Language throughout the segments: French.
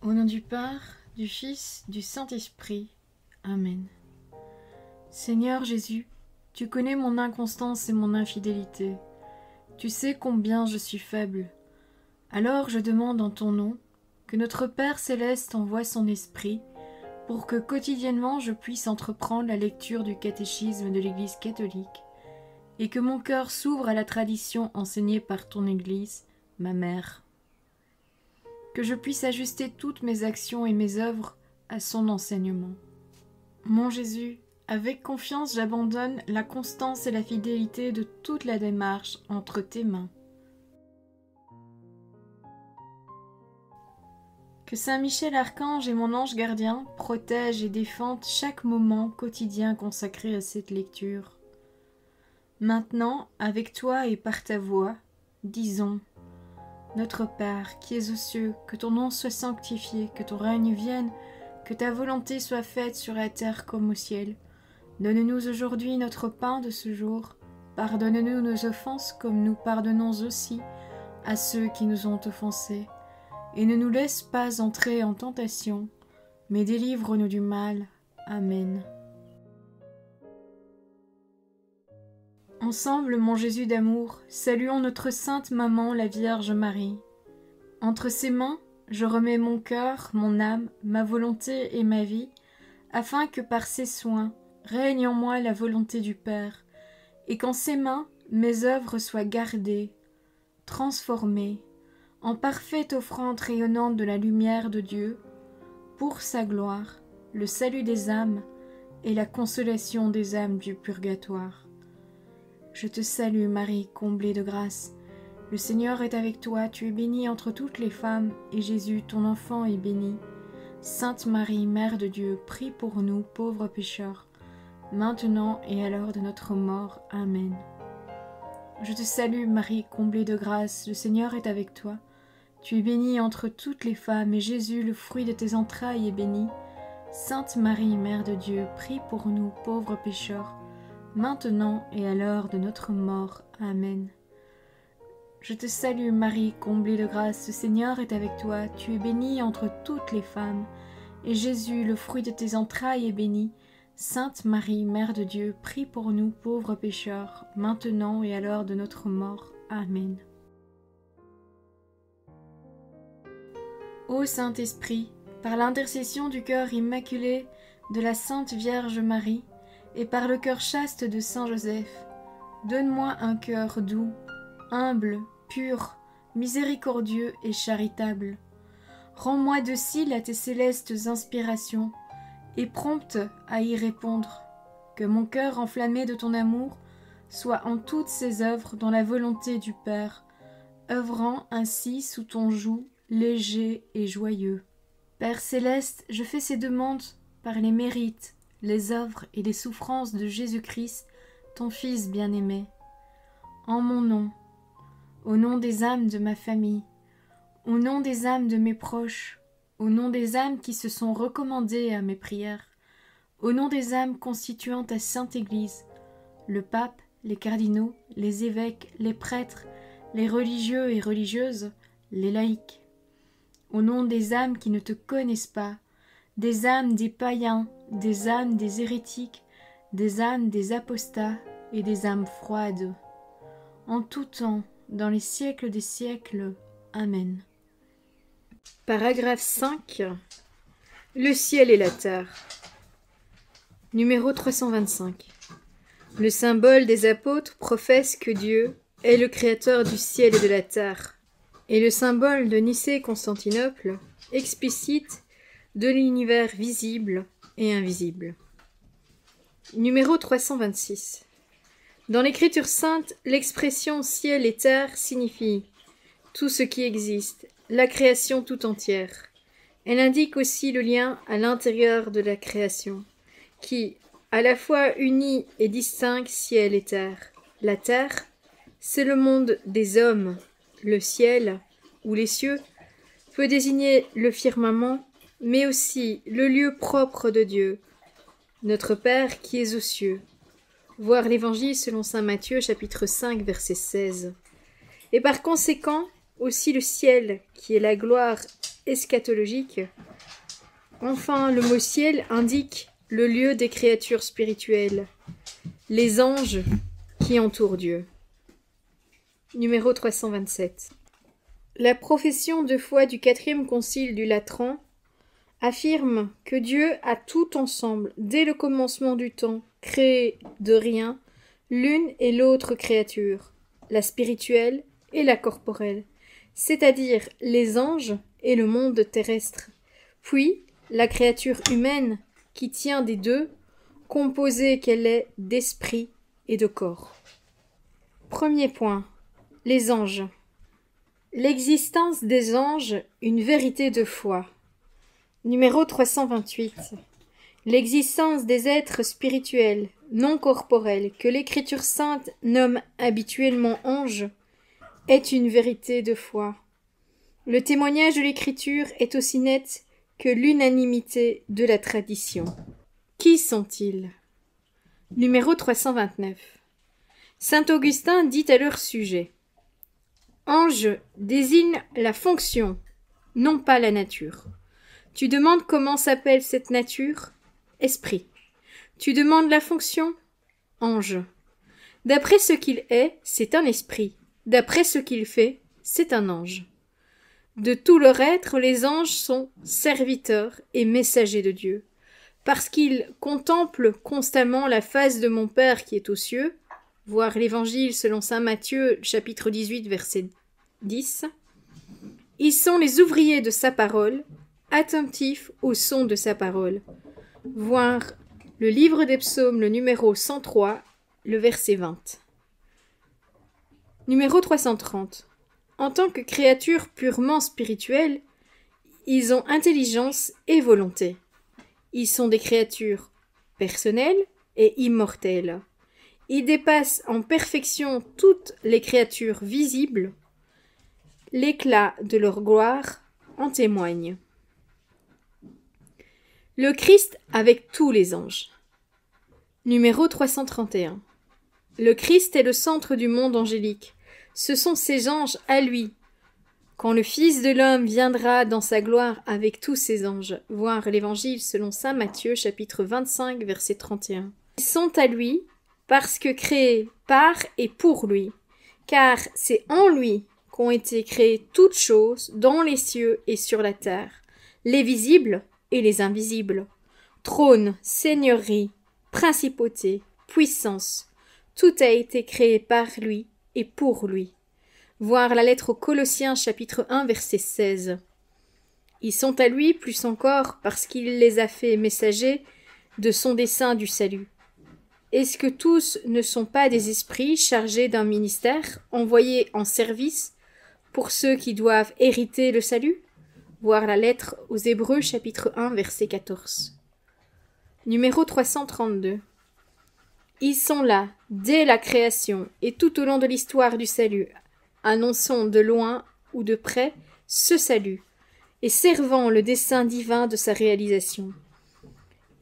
Au nom du Père, du Fils, du Saint-Esprit. Amen. Seigneur Jésus, tu connais mon inconstance et mon infidélité. Tu sais combien je suis faible. Alors je demande en ton nom que notre Père céleste envoie son Esprit pour que quotidiennement je puisse entreprendre la lecture du catéchisme de l'Église catholique et que mon cœur s'ouvre à la tradition enseignée par ton Église, ma mère. Que je puisse ajuster toutes mes actions et mes œuvres à son enseignement. Mon Jésus, avec confiance j'abandonne la constance et la fidélité de toute la démarche entre tes mains. Que Saint Michel Archange et mon ange gardien protègent et défendent chaque moment quotidien consacré à cette lecture. Maintenant, avec toi et par ta voix, disons: Notre Père, qui es aux cieux, que ton nom soit sanctifié, que ton règne vienne, que ta volonté soit faite sur la terre comme au ciel. Donne-nous aujourd'hui notre pain de ce jour. Pardonne-nous nos offenses comme nous pardonnons aussi à ceux qui nous ont offensés. Et ne nous laisse pas entrer en tentation, mais délivre-nous du mal. Amen. Ensemble, mon Jésus d'amour, saluons notre sainte maman, la Vierge Marie. Entre ses mains, je remets mon cœur, mon âme, ma volonté et ma vie, afin que par ses soins règne en moi la volonté du Père, et qu'en ses mains mes œuvres soient gardées, transformées, en parfaite offrande rayonnante de la lumière de Dieu, pour sa gloire, le salut des âmes et la consolation des âmes du purgatoire. Je te salue Marie, comblée de grâce. Le Seigneur est avec toi, tu es bénie entre toutes les femmes, et Jésus, ton enfant, est béni. Sainte Marie, Mère de Dieu, prie pour nous, pauvres pécheurs, maintenant et à l'heure de notre mort. Amen. Je te salue Marie, comblée de grâce, le Seigneur est avec toi. Tu es bénie entre toutes les femmes, et Jésus, le fruit de tes entrailles, est béni. Sainte Marie, Mère de Dieu, prie pour nous, pauvres pécheurs, maintenant et à l'heure de notre mort. Amen. Je te salue Marie, comblée de grâce, le Seigneur est avec toi, tu es bénie entre toutes les femmes, et Jésus, le fruit de tes entrailles, est béni. Sainte Marie, Mère de Dieu, prie pour nous pauvres pécheurs, maintenant et à l'heure de notre mort. Amen. Ô Saint-Esprit, par l'intercession du cœur immaculé de la Sainte Vierge Marie, et par le cœur chaste de Saint Joseph, donne-moi un cœur doux, humble, pur, miséricordieux et charitable. Rends-moi docile à tes célestes inspirations, et prompte à y répondre. Que mon cœur enflammé de ton amour soit en toutes ses œuvres dans la volonté du Père, œuvrant ainsi sous ton joug léger et joyeux. Père céleste, je fais ces demandes par les mérites, les œuvres et les souffrances de Jésus-Christ, ton Fils bien-aimé. En mon nom, au nom des âmes de ma famille, au nom des âmes de mes proches, au nom des âmes qui se sont recommandées à mes prières, au nom des âmes constituant ta Sainte Église, le pape, les cardinaux, les évêques, les prêtres, les religieux et religieuses, les laïcs, au nom des âmes qui ne te connaissent pas, des âmes des païens, des âmes des hérétiques, des âmes des apostats et des âmes froides. En tout temps, dans les siècles des siècles. Amen. Paragraphe 5. Le ciel et la terre. Numéro 325. Le symbole des apôtres professe que Dieu est le créateur du ciel et de la terre, et le symbole de Nicée-Constantinople explicite de l'univers visible et invisible. Numéro 326. Dans l'Écriture sainte, l'expression ciel et terre signifie tout ce qui existe, la création tout entière. Elle indique aussi le lien à l'intérieur de la création, qui, à la fois unit et distingue ciel et terre. La terre, c'est le monde des hommes. Le ciel, ou les cieux, peut désigner le firmament, mais aussi le lieu propre de Dieu, notre Père qui est aux cieux. Voir l'Évangile selon saint Matthieu, chapitre 5, verset 16. Et par conséquent, aussi le ciel, qui est la gloire eschatologique. Enfin, le mot ciel indique le lieu des créatures spirituelles, les anges qui entourent Dieu. Numéro 327. La profession de foi du 4e concile du Latran affirme que Dieu a tout ensemble, dès le commencement du temps, créé de rien l'une et l'autre créature, la spirituelle et la corporelle, c'est-à-dire les anges et le monde terrestre, puis la créature humaine qui tient des deux, composée qu'elle est d'esprit et de corps. Premier point. Les anges. L'existence des anges, une vérité de foi. Numéro 328. L'existence des êtres spirituels, non corporels, que l'Écriture sainte nomme habituellement anges, est une vérité de foi. Le témoignage de l'Écriture est aussi net que l'unanimité de la tradition. Qui sont-ils? Numéro 329. Saint Augustin dit à leur sujet: Ange désigne la fonction, non pas la nature. Tu demandes comment s'appelle cette nature? Esprit. Tu demandes la fonction? Ange. D'après ce qu'il est, c'est un esprit. D'après ce qu'il fait, c'est un ange. De tout leur être, les anges sont serviteurs et messagers de Dieu, parce qu'ils contemplent constamment la face de mon Père qui est aux cieux, voir l'Évangile selon saint Matthieu, chapitre 18, verset 10. Ils sont les ouvriers de sa parole, attentifs au son de sa parole. Voir le livre des psaumes, le numéro 103, le verset 20. Numéro 330. En tant que créatures purement spirituelles, ils ont intelligence et volonté. Ils sont des créatures personnelles et immortelles. Ils dépassent en perfection toutes les créatures visibles. L'éclat de leur gloire en témoigne. Le Christ avec tous les anges. Numéro 331. Le Christ est le centre du monde angélique. Ce sont ses anges à lui. Quand le Fils de l'homme viendra dans sa gloire avec tous ses anges, voir l'Évangile selon saint Matthieu, chapitre 25, verset 31. Ils sont à lui parce que créés par et pour lui, car c'est en lui qu'ont été créées toutes choses dans les cieux et sur la terre, les visibles et les invisibles. Trône, seigneurie, principauté, puissance, tout a été créé par lui et pour lui. Voir la lettre aux Colossiens chapitre 1 verset 16. Ils sont à lui plus encore parce qu'il les a fait messagers de son dessein du salut. Est-ce que tous ne sont pas des esprits chargés d'un ministère, envoyés en service pour ceux qui doivent hériter le salut? Voir la lettre aux Hébreux chapitre 1 verset 14. Numéro 332. Ils sont là, dès la création et tout au long de l'histoire du salut, annonçant de loin ou de près ce salut, et servant le dessein divin de sa réalisation.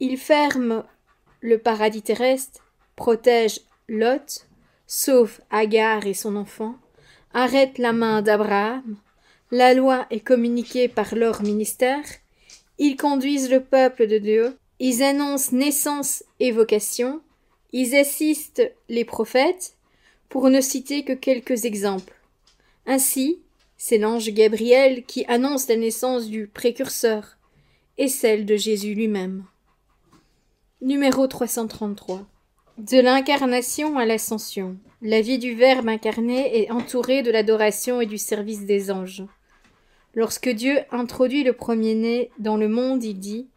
Ils ferment le paradis terrestre, protègent Lot, sauvent Agar et son enfant, arrêtent la main d'Abraham, la loi est communiquée par leur ministère, ils conduisent le peuple de Dieu, ils annoncent naissance et vocation, ils assistent les prophètes, pour ne citer que quelques exemples. Ainsi, c'est l'ange Gabriel qui annonce la naissance du précurseur et celle de Jésus lui-même. Numéro 333. De l'incarnation à l'ascension, la vie du Verbe incarné est entourée de l'adoration et du service des anges. Lorsque Dieu introduit le premier-né dans le monde, il dit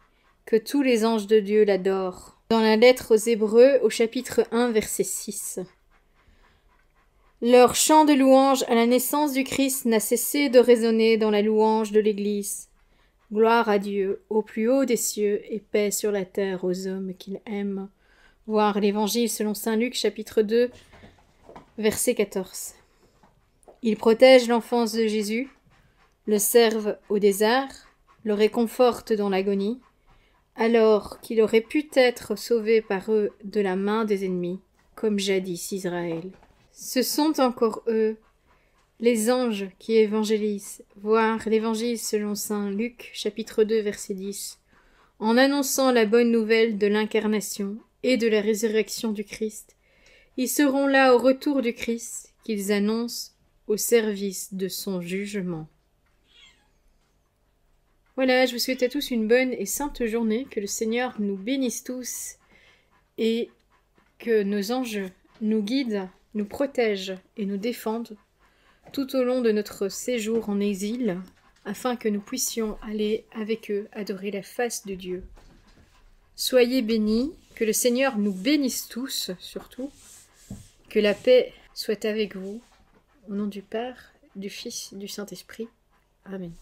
que tous les anges de Dieu l'adorent. Dans la lettre aux Hébreux, au chapitre 1, verset 6. Leur chant de louange à la naissance du Christ n'a cessé de résonner dans la louange de l'Église. Gloire à Dieu, au plus haut des cieux, et paix sur la terre aux hommes qu'il aime. Voir l'Évangile selon saint Luc, chapitre 2, verset 14. Ils protègent l'enfance de Jésus, le servent au désert, le réconfortent dans l'agonie, alors qu'il aurait pu être sauvé par eux de la main des ennemis, comme jadis Israël. Ce sont encore eux les anges qui évangélisent, voir l'Évangile selon saint Luc, chapitre 2, verset 10, en annonçant la bonne nouvelle de l'incarnation et de la résurrection du Christ. Ils seront là au retour du Christ, qu'ils annoncent au service de son jugement. Voilà, je vous souhaite à tous une bonne et sainte journée, que le Seigneur nous bénisse tous et que nos anges nous guident, nous protègent et nous défendent tout au long de notre séjour en exil, afin que nous puissions aller avec eux adorer la face de Dieu. Soyez bénis, que le Seigneur nous bénisse tous, surtout, que la paix soit avec vous, au nom du Père, du Fils, du Saint-Esprit. Amen.